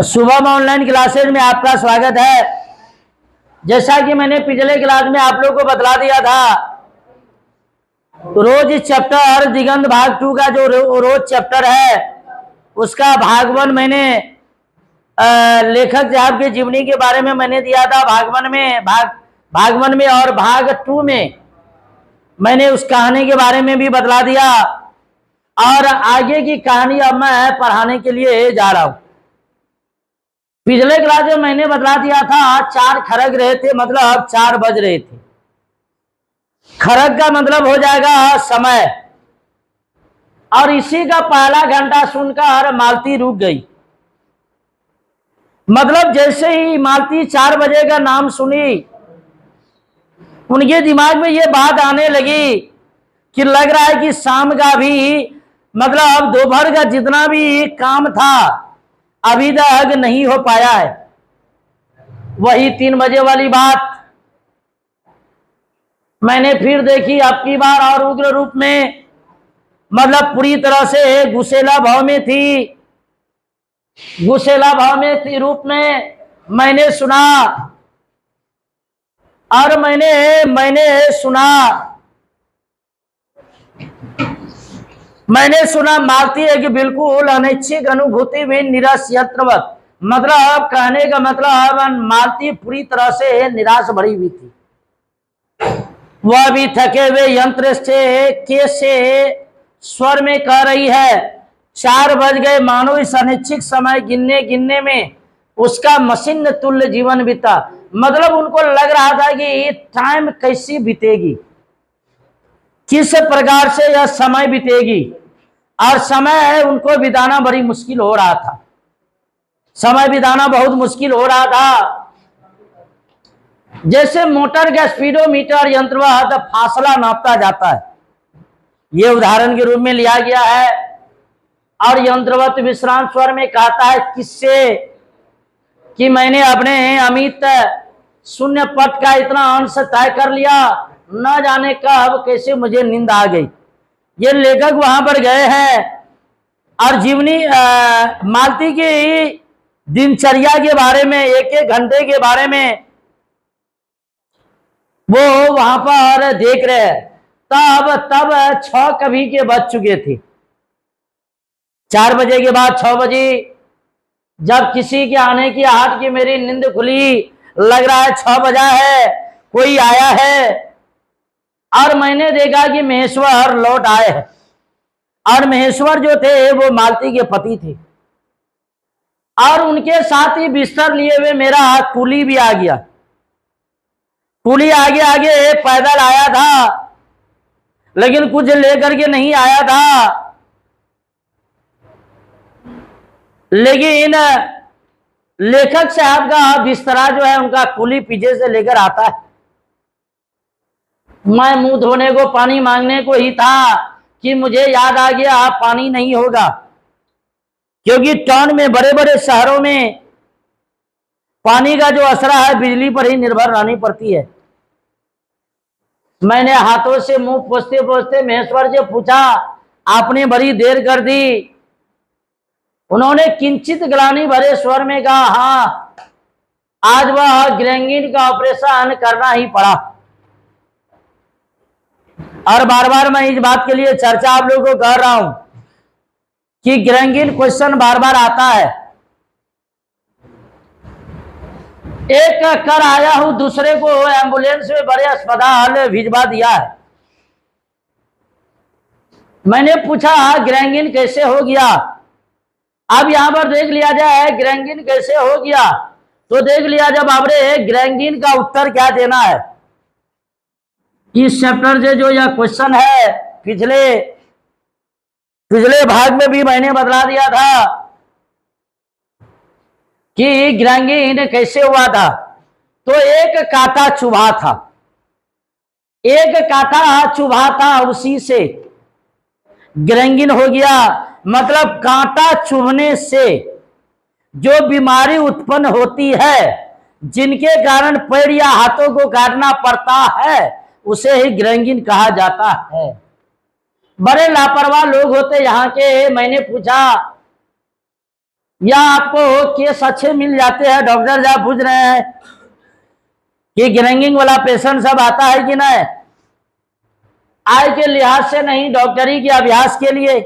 Shubham online classes में आपका स्वागत है। जैसा कि मैंने पिछले क्लास में आप लोगों को बतला दिया था, रोज चैप्टर दिगंत भाग 2 का जो रोज चैप्टर है उसका भाग 1 मैंने लेखक साहब की जीवनी के बारे में मैंने दिया था। भाग 1 में और भाग 2 में मैंने उस कहानी के बारे में भी बतला दिया और आगे की कहानी अब मैं पढ़ाने के लिए जा रहा हूं। पिछले क्लास में मैंने बतला दिया था 4 खरग रहे थे, मतलब 4 बज रहे थे। खरग का मतलब हो जाएगा समय, और इसी का पहला घंटा सुनकर मालती रुक गई। मतलब जैसे ही मालती 4 बजे का नाम सुनी, उनके दिमाग में ये बात आने लगी कि लग रहा है कि शाम का भी, मतलब दोपहर का जितना भी काम था अभी तक नहीं हो पाया है। वही 3 बजे वाली बात मैंने फिर देखी, अब की बार और उग्र रूप में, मतलब पूरी तरह से गुस्सेला भाव में थी। गुस्सेला भाव में थी रूप में मैंने सुना, और मैंने सुना मालती है कि बिल्कुल अनैच्छिक अनुभूति में निराश यंत्रवत, मतलब कहने का मतलब मालती पूरी तरह से निराश भरी हुई थी। वह भी थके हुए यंत्र से कैसे स्वर में कह रही है, 4 बज गए, मानो इस अनिश्चित समय गिनने में उसका मशीन तुल्य जीवन बीता। मतलब उनको लग रहा था कि टाइम कैसी बीतेगी, किस प्रकार से यह समय बीतेगी, और समय उनको बिताना बड़ी मुश्किल हो रहा था। समय बिताना बहुत मुश्किल हो रहा था। जैसे मोटर का स्पीडोमीटर यंत्रवत फासला नापता जाता है, यह उदाहरण के रूप में लिया गया है। और यंत्रवत विश्राम स्वर में कहता है किससे कि मैंने अपने अमित शून्य पट का इतना अंश तय कर लिया, न जाने कब कैसे मुझे नींद आ गई। ये लेखक वहां पर गए हैं और जीवनी मालती की दिनचर्या के बारे में, एक घंटे के बारे में वो वहां पर देख रहे हैं। तब 6 कभी के बज चुके थे। 4 बजे के बाद 6 बजे जब किसी के आने की आहट की मेरी नींद खुली, लग रहा है 6 बजा है, कोई आया है, और मैंने देखा कि महेश्वर लौट आए हैं। और महेश्वर जो थे वो मालती के पति थे, और उनके साथ ही बिस्तर लिए हुए मेरा कुली भी आ गया। कुली आगे आगे पैदल आया था, लेकिन कुछ लेकर के नहीं आया था। लेकिन लेखक साहब का बिस्तरा जो है उनका कुली पीछे से लेकर आता है। मैं मुंह धोने को, पानी मांगने को ही था कि मुझे याद आ गया पानी नहीं होगा, क्योंकि टाउन में, बड़े बड़े शहरों में पानी का जो असरा है बिजली पर ही निर्भर रहनी पड़ती है। मैंने हाथों से मुंह पोंछते पोंछते महेश्वर से पूछा, आपने बड़ी देर कर दी। उन्होंने किंचित ग्लानि भरे स्वर में कहा, हाँ, आज वह ग्रेंगिन का ऑपरेशन करना ही पड़ा। और बार बार मैं इस बात के लिए चर्चा आप लोगों को कर रहा हूं कि ग्रेंगिन क्वेश्चन बार बार आता है। एक कर आया हूं, दूसरे को एम्बुलेंस में बड़े अस्पताल भिजवा दिया है। मैंने पूछा ग्रेंगिन कैसे हो गया। अब यहां पर देख लिया जाए ग्रेंगिन कैसे हो गया, तो देख लिया जब आपने ग्रेंगिन का उत्तर क्या देना है। इस चैप्टर से जो यह क्वेश्चन है, पिछले भाग में भी मैंने बतला दिया था कि ग्रेंगिन कैसे हुआ था। तो एक कांटा चुभा था, एक कांटा चुभा था, उसी से ग्रेंगिन हो गया। मतलब कांटा चुभने से जो बीमारी उत्पन्न होती है, जिनके कारण पैर या हाथों को काटना पड़ता है, उसे ही ग्रेंगिन कहा जाता है। बड़े लापरवाह लोग होते यहाँ के। मैंने पूछा या आपको केस अच्छे मिल जाते हैं, डॉक्टर साहब पूछ रहे हैं कि ग्रेंगिंग वाला पेशेंट सब आता है कि नहीं, आय के लिहाज से नहीं, डॉक्टरी के अभ्यास के लिए।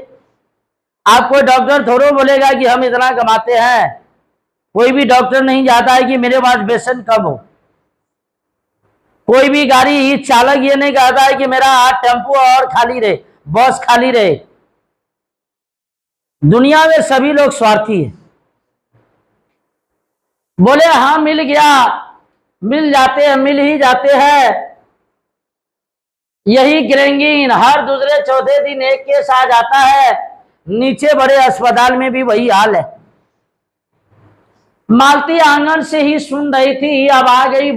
आपको डॉक्टर थोड़ा बोलेगा कि हम इतना कमाते हैं, कोई भी डॉक्टर नहीं चाहता है कि मेरे पास पेशेंट कम हो। कोई भी गाड़ी चालक ये नहीं कहता है कि मेरा टेम्पो और खाली रहे, बस खाली रहे। दुनिया में सभी लोग स्वार्थी हैं। बोले हाँ मिल गया, मिल जाते हैं, मिल ही जाते हैं। यही ग्रेंगिन हर दूसरे चौथे दिन एक केस आ जाता है। नीचे बड़े अस्पताल में भी वही हाल है। मालती आंगन से ही सुन रही थी, अब आ गई,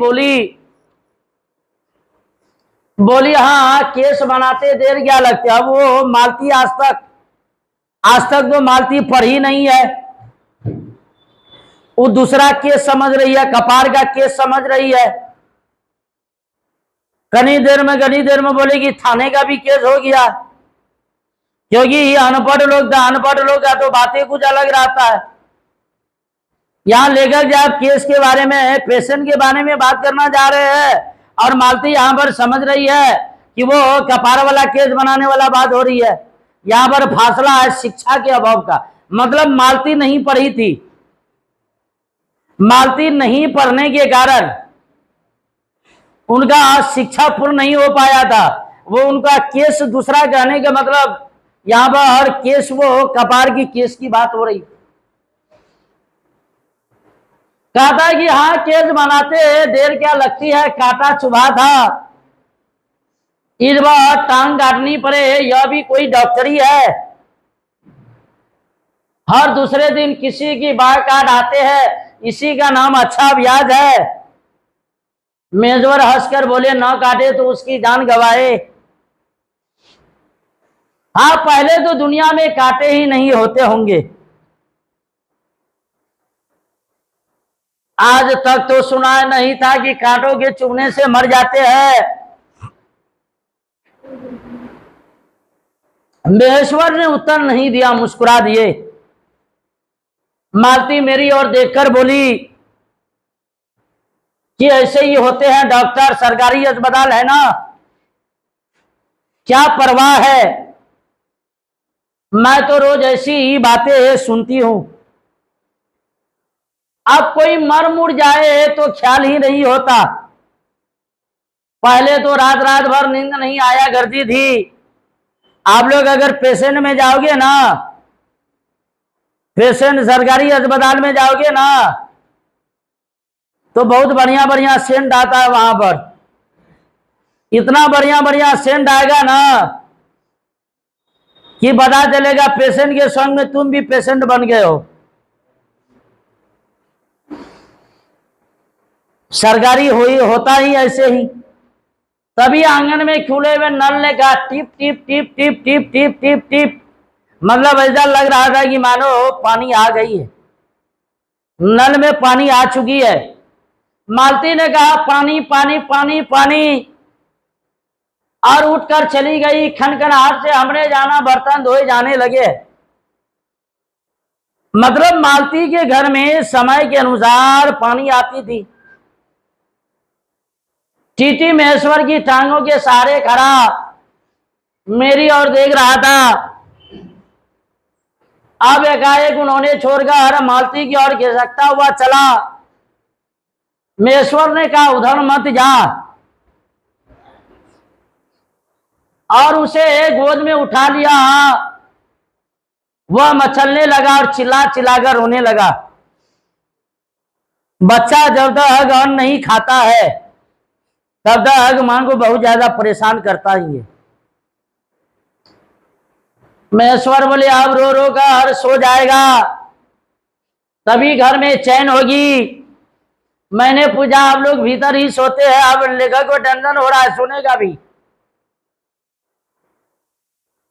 बोली हाँ केस बनाते देर क्या लगती। अब वो मालती आज तक वो मालती पढ़ी नहीं है, वो दूसरा केस समझ रही है, कपार का केस समझ रही है। घनी देर में बोलेगी थाने का भी केस हो गया, क्योंकि अनपढ़ लोग का तो बातें कुछ अलग रहता है। यहां लेकर जब केस के बारे में, पेशेंट के बारे में बात करना जा रहे हैं, और मालती यहां पर समझ रही है कि वो कपार वाला केस बनाने वाला बात हो रही है। यहां पर फासला है शिक्षा के अभाव का। मतलब मालती नहीं पढ़ी थी, मालती नहीं पढ़ने के कारण उनका शिक्षा पूर्ण नहीं हो पाया था। वो उनका केस दूसरा कहने का मतलब यहां पर हर केस वो कपार की केस की बात हो रही। कहता है कि हाँ केस बनाते देर क्या लगती है, कांटा चुभा था, इस बार टांग काटनी पड़े, यह भी कोई डॉक्टरी है। हर दूसरे दिन किसी की बाल काट आते हैं, इसी का नाम अच्छा ब्याज है। मेजवर हंसकर बोले न काटे तो उसकी जान गवाए। हाँ पहले तो दुनिया में काटे ही नहीं होते होंगे, आज तक तो सुना नहीं था कि कांटों के चुभने से मर जाते हैं। महेश्वर ने उत्तर नहीं दिया, मुस्कुरा दिए। मालती मेरी ओर देखकर बोली कि ऐसे ही होते हैं डॉक्टर, सरकारी अस्पताल है ना, क्या परवाह है, मैं तो रोज ऐसी ही बातें सुनती हूं। अब कोई मर मुड़ जाए तो ख्याल ही नहीं होता। पहले तो रात रात भर नींद नहीं आया करती थी। आप लोग अगर पेशेंट में जाओगे ना, पेशेंट सरकारी अस्पताल में जाओगे ना, तो बहुत बढ़िया बढ़िया सेंट आता है वहां पर। इतना बढ़िया बढ़िया सेंट आएगा ना कि पता चलेगा पेशेंट के संग में तुम भी पेशेंट बन गए हो। सरकारी होता ही ऐसे ही। तभी आंगन में खुले हुए नल ने कहा tip tip tip tip tip tip tip tip. मतलब ऐसा लग रहा था कि मानो पानी आ गई है, नल में पानी आ चुकी है। मालती ने कहा पानी पानी पानी पानी, और उठकर चली गई। खनखनाहट से हमने जाना बर्तन धोए जाने लगे। मतलब मालती के घर में समय के अनुसार पानी आती थी। टीटी महेश्वर की टांगों के सहारे खड़ा मेरी ओर देख रहा था। अब एकाएक उन्होंने छोड़कर मालती की ओर खिसकता हुआ चला। महेश्वर ने कहा उधर मत जा, और उसे गोद में उठा लिया। वह मचलने लगा और चिल्ला चिल्लाकर रोने लगा। बच्चा जब तक अन्न नहीं खाता है तब तक मां को बहुत ज्यादा परेशान करता ही है। महेश्वर बोले अब रो रो कर सो जाएगा, तभी घर में चैन होगी। मैंने पूछा आप लोग भीतर ही सोते हैं, अब लेखक को टेंशन हो रहा है सोने भी।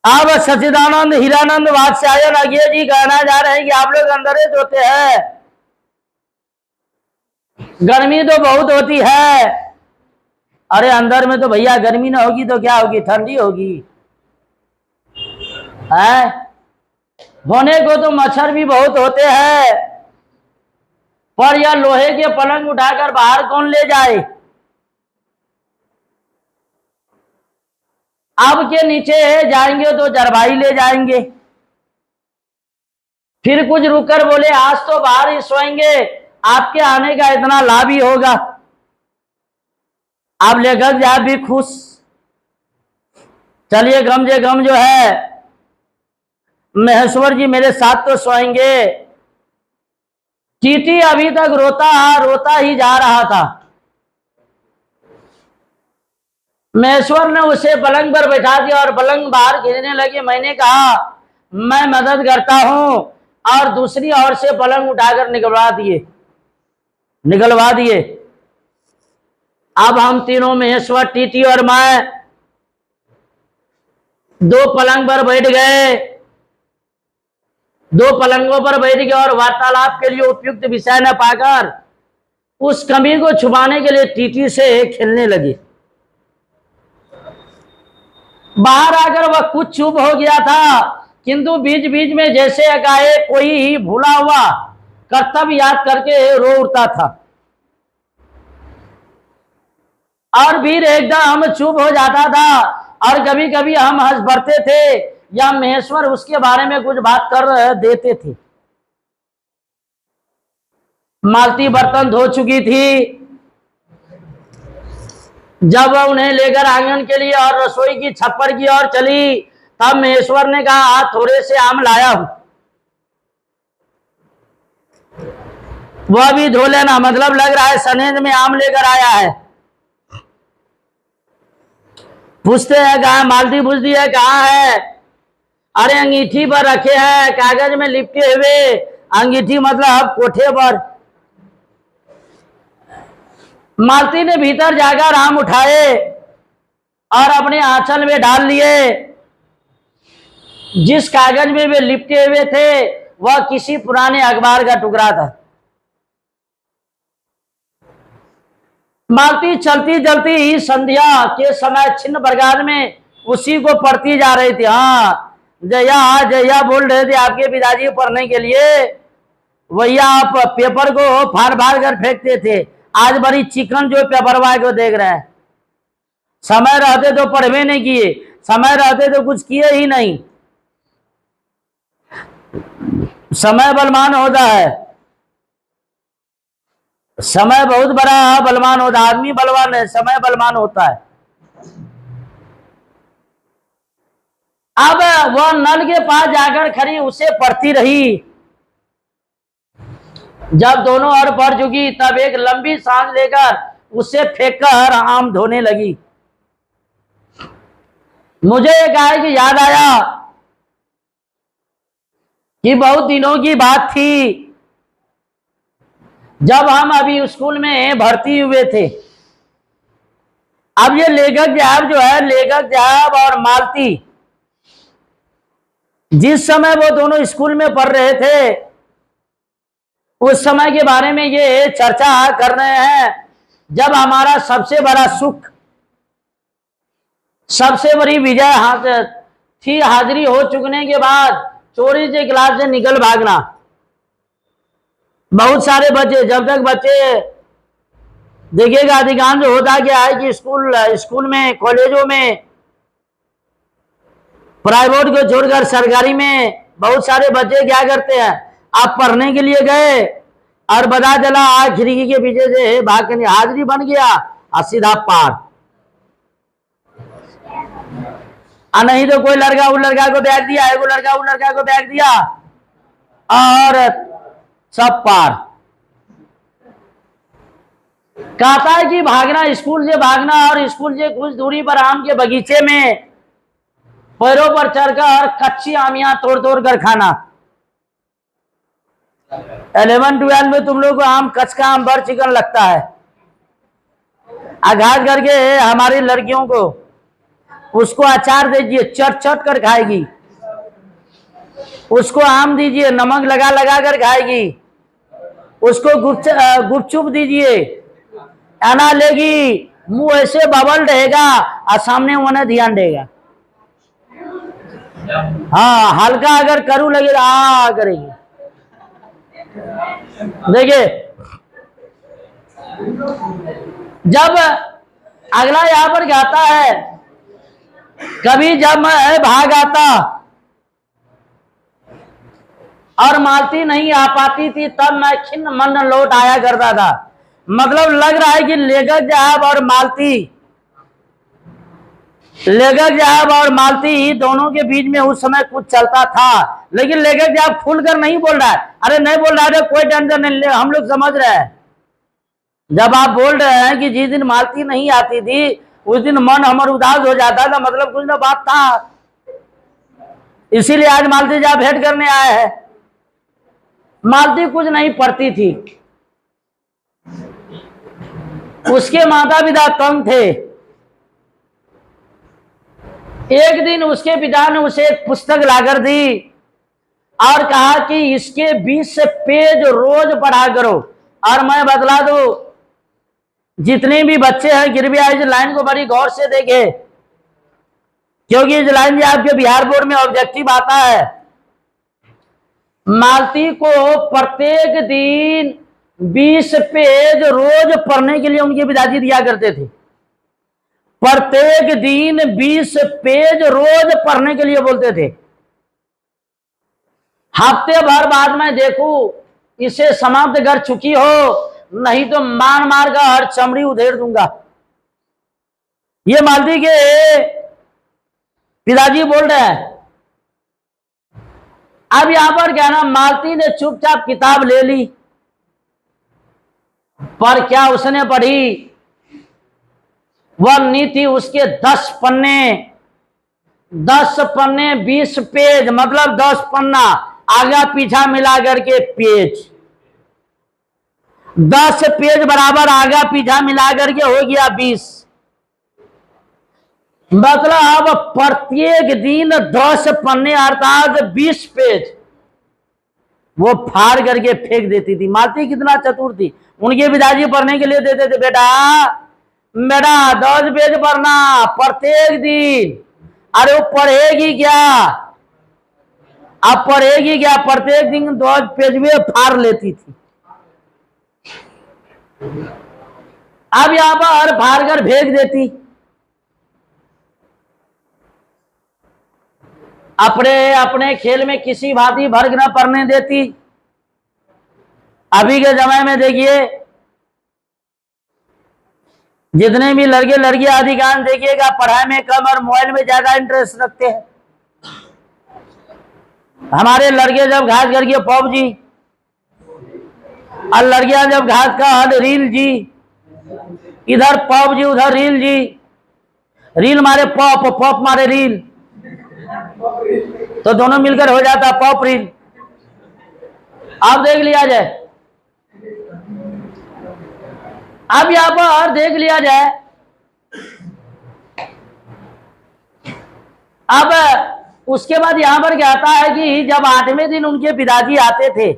अब सच्चिदानंद हीरानंद वात्स्यायन अज्ञे जी कहना जा रहे हैं कि आप लोग अंदर ही सोते हैं, गर्मी तो बहुत होती है। अरे अंदर में तो भैया गर्मी ना होगी तो क्या होगी, ठंडी होगी है। होने को तो मच्छर भी बहुत होते हैं, पर यह लोहे के पलंग उठाकर बाहर कौन ले जाए। अब के नीचे जाएंगे तो जरभाई ले जाएंगे। फिर कुछ रुककर बोले आज तो बाहर ही सोएंगे, आपके आने का इतना लाभ ही होगा। आप लेकर जा भी खुश। चलिए गम जे गम जो है, महेश्वर जी मेरे साथ तो सोएंगे। टीटी अभी तक रोता ही जा रहा था। महेश्वर ने उसे पलंग पर बैठा दिया और पलंग बाहर खींचने लगे। मैंने कहा मैं मदद करता हूं, और दूसरी ओर से पलंग उठाकर निकलवा दिए। अब हम तीनों महेश्वर, टीटी और मैं दो पलंग पर बैठ गए। दो पलंगों पर बैठ गए और वार्तालाप के लिए उपयुक्त विषय न पाकर उस कमी को छुपाने के लिए टीटी से खेलने लगे। बाहर आकर वह कुछ चुप हो गया था, किंतु बीच बीच में जैसे एकाएक कोई भूला हुआ कर्तव्य याद करके रो उठता था, और फिर एकदम चुप हो जाता था। और कभी कभी हम हंस पड़ते थे या महेश्वर उसके बारे में कुछ बात कर देते थे। मालती बर्तन धो चुकी थी। जब वह उन्हें लेकर आंगन के लिए और रसोई की छप्पर की ओर चली, तब महेश्वर ने कहा आज थोड़े से आम लाया हूं, वह भी धो लेना। मतलब लग रहा है सनेज में आम लेकर आया है। पूछते हैं कहा, मालती पूछती है कहाँ है। अरे अंगीठी पर रखे हैं, कागज में लिपटे हुए। अंगीठी मतलब कोठे पर। मालती ने भीतर जाकर आम उठाए और अपने आंचल में डाल लिए। जिस कागज में वे लिपटे हुए थे वह किसी पुराने अखबार का टुकड़ा था। मालती चलती चलती ही संध्या के समय छिन्न प्रकाश में उसी को पढ़ती जा रही थी। हाँ जया जया बोल रहे थे आपके पिताजी पढ़ने के लिए, भैया आप पेपर को फाड़ फाड़ कर फेंकते थे, आज बड़ी चिकन जो पेपर वाले को देख रहे हैं। समय रहते तो पढ़वे नहीं किए, समय रहते तो कुछ किए ही नहीं। समय बलवान होता है, समय बहुत बड़ा बलवान होता है। आदमी बलवान है, समय बलवान होता है। अब वह नल के पास जाकर खड़ी उसे पढ़ती रही। जब दोनों ओर पढ़ चुकी तब एक लंबी सांस लेकर उसे फेंककर आम धोने लगी। मुझे एक आए कि याद आया कि बहुत दिनों की बात थी जब हम अभी स्कूल में भर्ती हुए थे। अब ये लेखक साहब जो है, लेखक साहब और मालती, जिस समय वो दोनों स्कूल में पढ़ रहे थे उस समय के बारे में ये चर्चा कर रहे हैं जब हमारा सबसे बड़ा सुख, सबसे बड़ी विजय थी हाजिरी हो चुकने के बाद चोरी से क्लास से निकल भागना। बहुत सारे बच्चे, जब तक बच्चे देखिएगा अधिकांश होता क्या है कि स्कूल में, कॉलेजों में, प्राइवेट को छोड़कर सरकारी में बहुत सारे बच्चे क्या करते हैं, आप पढ़ने के लिए गए और पता चला आज खिड़की के पीछे से भाग के हाजिरी बन गया और सीधा पार। नहीं तो कोई लड़का उस लड़का को बैग दिया, एगो लड़का उस लड़का को बैग दिया और सब पार। कहता है कि भागना, स्कूल से भागना और स्कूल से कुछ दूरी पर आम के बगीचे में पैरों पर चढ़कर कच्ची आमियां तोड़ तोड़ कर खाना। 11-12 में तुम लोग को आम, कच्चा का आम बड़ चिकन लगता है। आघात करके हमारी लड़कियों को उसको अचार दीजिए, चट चट कर खाएगी। उसको आम दीजिए, नमक लगा लगा कर खाएगी। उसको गुपचुप दीजिए, आना लेगी, मुंह ऐसे बबल रहेगा और सामने उन्हें ध्यान देगा। हाँ, हल्का अगर करू लगे तो आ करेगी। देखिए, जब अगला यहां पर गाता है, कभी जब मैं भाग आता और मालती नहीं आ पाती थी, तब मैं खिन्न मन लौट आया करता था। मतलब लग रहा है कि लेखक साहब और मालती दोनों के बीच में उस समय कुछ चलता था, लेकिन लेखक साहब खुलकर नहीं बोल रहा है। अरे नहीं बोल रहा है, कोई टेंशन नहीं, हम लोग समझ रहे हैं। जब आप बोल रहे हैं कि जिस दिन मालती नहीं आती थी उस दिन मन हमारा उदास हो जाता था, मतलब कुछ ना बात था। इसीलिए आज मालती साहब भेंट करने आए हैं। मालती कुछ नहीं पढ़ती थी, उसके माता पिता तंग थे। एक दिन उसके पिता ने उसे एक पुस्तक लाकर दी और कहा कि इसके 20 पेज रोज पढ़ा करो। और मैं बतला दूं, जितने भी बच्चे हैं कृपया इस लाइन को बड़ी गौर से देखें, क्योंकि इस लाइन में आपके बिहार बोर्ड में ऑब्जेक्टिव आता है। मालती को प्रत्येक दिन 20 पेज रोज पढ़ने के लिए उनके पिताजी दिया करते थे। प्रत्येक दिन 20 पेज रोज पढ़ने के लिए बोलते थे। हफ्ते भर बाद मैं देखूं इसे समाप्त कर चुकी हो, नहीं तो मार मार कर हर चमड़ी उधेड़ दूंगा। ये मालती के पिताजी बोल रहे हैं। अब यहां पर क्या ना, मालती ने चुपचाप किताब ले ली, पर क्या उसने पढ़ी? वह नीति उसके 10 पन्ने 20 पेज, मतलब 10 पन्ना आगा पीछा मिला करके पेज, 10 पेज बराबर आगा पीछा मिला करके हो गया 20। मतलब प्रत्येक दिन 10 पन्ने अर्थात 20 पेज वो फाड़ करके फेंक देती थी। मालती कितना चतुर थी, उनके पिताजी पढ़ने के लिए देते थे, बेटा 10 पेज पढ़ना प्रत्येक दिन। अरे वो पढ़ेगी क्या? अब पढ़ेगी क्या? प्रत्येक दिन 10 पेज में फाड़ लेती थी। अब यहां पर फाड़ कर फेंक देती। अपने खेल में किसी भांति भर्ग न पड़ने देती। अभी के जमाने में देखिए, जितने भी लड़के लड़कियां अधिकांश देखिएगा पढ़ाई में कम और मोबाइल में ज्यादा इंटरेस्ट रखते हैं। हमारे लड़के जब घास करके पबजी, और लड़कियां जब घास का हल रील जी, इधर पबजी उधर रील जी, रील मारे पॉप, पॉप मारे रील, तो दोनों मिलकर हो जाता पॉप रील। आप देख लिया जाए, अब यहां पर देख लिया जाए, अब उसके बाद यहां पर क्या आता है कि जब 8वें दिन उनके पिताजी आते थे,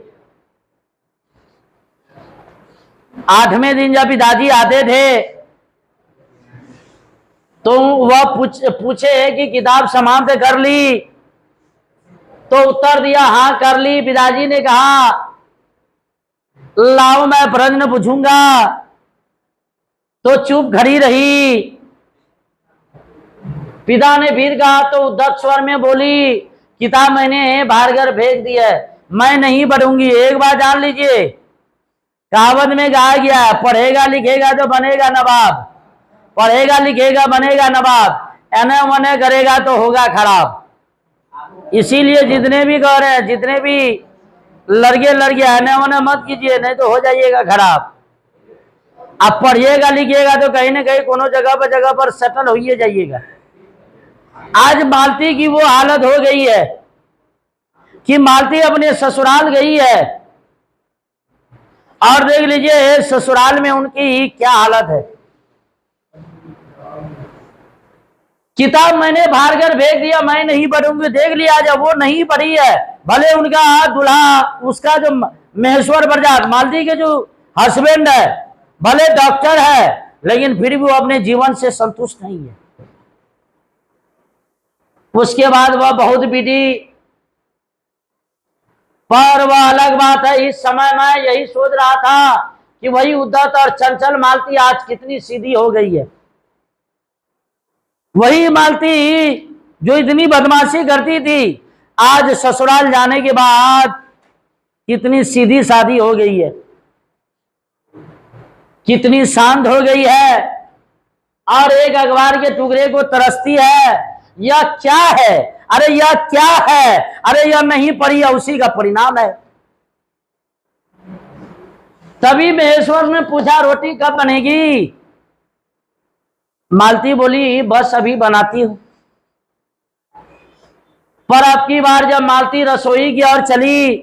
8वें दिन जब पिताजी आते थे तो वह पूछे कि किताब समाप्त कर ली? तो उत्तर दिया हाँ कर ली। पिताजी ने कहा लाओ मैं प्रश्न पूछूंगा, तो चुप खड़ी रही। पिता ने फिर कहा तो उद्धत स्वर में बोली किताब मैंने बाहर घर भेज दी है, मैं नहीं पढ़ूंगी। एक बात जान लीजिए, कहावत में कहा गया है, पढ़ेगा लिखेगा तो बनेगा नवाब, पढ़ेगा लिखेगा बनेगा नवाब, एने वने करेगा तो होगा खराब। इसीलिए जितने भी कह रहे हैं, जितने भी लड़के लड़कियां एने वने मत कीजिए, नहीं तो हो जाइएगा खराब। आप पढ़िएगा लिखिएगा तो कहीं ना कहीं कोनो जगह पर सेटल होइए जाइएगा। आज मालती की वो हालत हो गई है कि मालती अपने ससुराल गई है, और देख लीजिए ससुराल में उनकी क्या हालत है। किताब मैंने बाहर कर भेज दिया, मैं नहीं पढ़ूंगी। देख लिया जब वो नहीं पढ़ी है, भले उनका दूल्हा, उसका जो महेश्वर बरजात, मालती के जो हस्बैंड है, भले डॉक्टर है, लेकिन फिर भी वो अपने जीवन से संतुष्ट नहीं है। उसके बाद वह बहुत पीटी, पर वह अलग बात है, इस समय मैं यही सोच रहा था कि वही उद्धत और चंचल मालती आज कितनी सीधी हो गई है। वही मालती जो इतनी बदमाशी करती थी, आज ससुराल जाने के बाद कितनी सीधी सादी हो गई है, कितनी शांत हो गई है, और एक अखबार के टुकड़े को तरसती है। यह क्या है? अरे यह क्या है? अरे यह नहीं पड़ी है, उसी का परिणाम है। तभी महेश्वर ने पूछा, रोटी कब बनेगी? मालती बोली, बस अभी बनाती हूं। पर अब की बार जब मालती रसोई की ओर चली,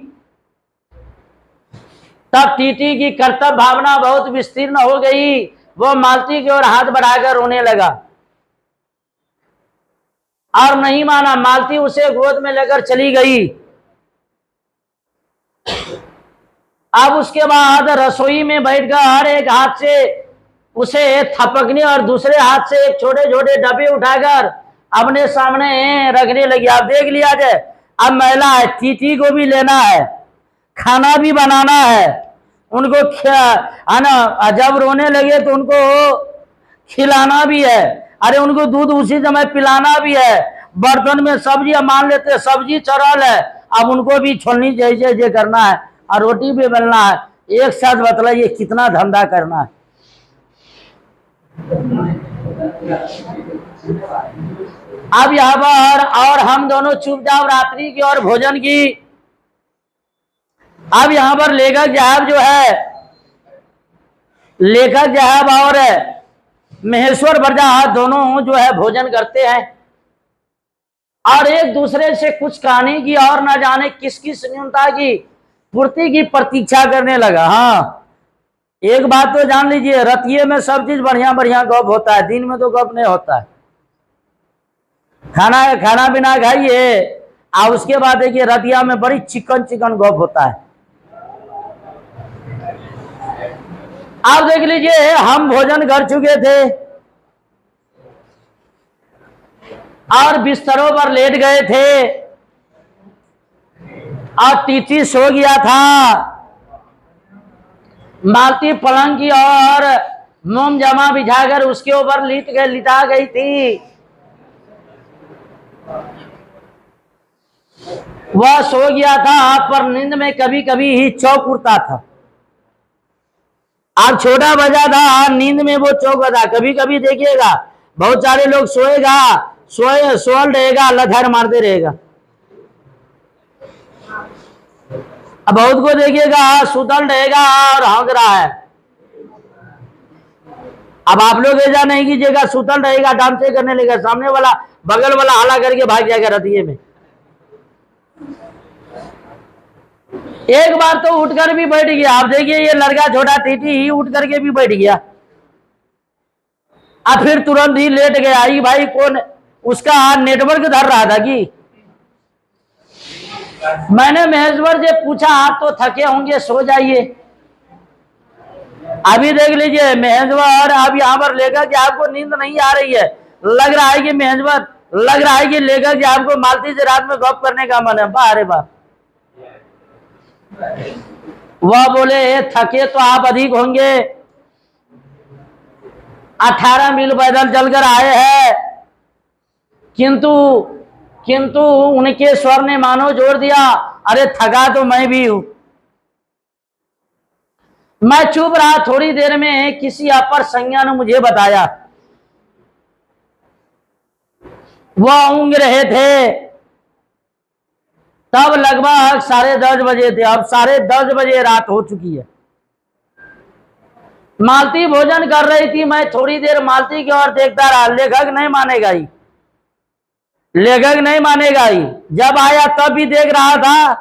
तब टीटी की कर्तव्य भावना बहुत विस्तीर्ण हो गई। वो मालती की ओर हाथ बढ़ाकर रोने लगा और नहीं माना। मालती उसे गोद में लेकर चली गई। अब उसके बाद रसोई में बैठकर एक हाथ से उसे थपकने और दूसरे हाथ से एक छोटे छोटे डब्बे उठाकर अपने सामने रखने लगी। अब देख लिया जाए, अब महिला है, टीटी को भी लेना है, खाना भी बनाना है, उनको ना जब रोने लगे तो उनको खिलाना भी है, अरे उनको दूध उसी समय पिलाना भी है, बर्तन में सब्जी मान लेते सब्जी चढ़ल है, अब उनको भी छोलनी जैसे करना है और रोटी भी बनना है। एक साथ बतलाइए कितना धंधा करना है। अब यहाँ पर और हम दोनों चुपचाप रात्रि की और भोजन की। अब यहाँ पर लेखक साहब जो है, लेखक साहब और महेश्वर प्रजा दोनों जो है भोजन करते हैं और एक दूसरे से कुछ कहने की और न जाने किस किस न्यूनता की पूर्ति की प्रतीक्षा करने लगा। हाँ, एक बात तो जान लीजिए, रतिये में सब चीज बढ़िया बढ़िया गप होता है, दिन में तो गप नहीं होता है। खाना पीना खाइए और उसके बाद देखिए रतिया में बड़ी चिकन चिकन गप होता है। आप देख लीजिए, हम भोजन कर चुके थे और बिस्तरों पर लेट गए थे और टीटी सो गया था। मालती पलंग की और मोम जमा बिछाकर उसके ऊपर लिटा गई थी। वह सो गया था, पर नींद में कभी कभी ही चौंक उठता था। आप छोटा बजा था, नींद में वो चौंक था। कभी कभी देखिएगा बहुत सारे लोग सोल रहेगा, लथार मारते रहेगा। अब बहुत को देखिएगा सुतल रहेगा और हंक रहा है। अब आप लोग ऐसा नहीं कीजिएगा, सुतल रहेगा, डांस करने लगेगा, सामने वाला बगल वाला हाला करके भाग जाएगा रतिये में। एक बार तो उठकर भी बैठ गया। आप देखिए ये लड़का छोटा टीटी ही उठ करके भी बैठ गया, अब फिर तुरंत ही लेट गया। ये भाई कौन, उसका नेटवर्क धर रहा था कि मैंने महेश्वर से पूछा, आप तो थके होंगे, सो जाइए। अभी देख लीजिए महेश्वर अब यहाँ पर लेकर कि आपको नींद नहीं आ रही है, लग रहा है कि महेश्वर लग रहा है कि लेकर कि आपको मालती से रात में गप करने का मन है। अरे वाह, वह बोले थके तो आप अधिक होंगे, 18 मील पैदल चलकर आए हैं, किंतु उनके स्वर ने मानो जोर दिया, अरे थका तो मैं भी हूं। मैं चुप रहा। थोड़ी देर में किसी अपर संज्ञा ने मुझे बताया वह ऊँघ रहे थे। तब लगभग 10:30 बजे थे। अब 10:30 बजे रात हो चुकी है। मालती भोजन कर रही थी, मैं थोड़ी देर मालती की ओर देखता रहा। लेखक नहीं मानेगा ही, लेखक नहीं मानेगा ही। जब आया तब भी देख रहा था,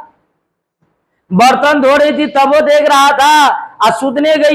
बर्तन धो रही थी तब वो देख रहा था, और सुतने गई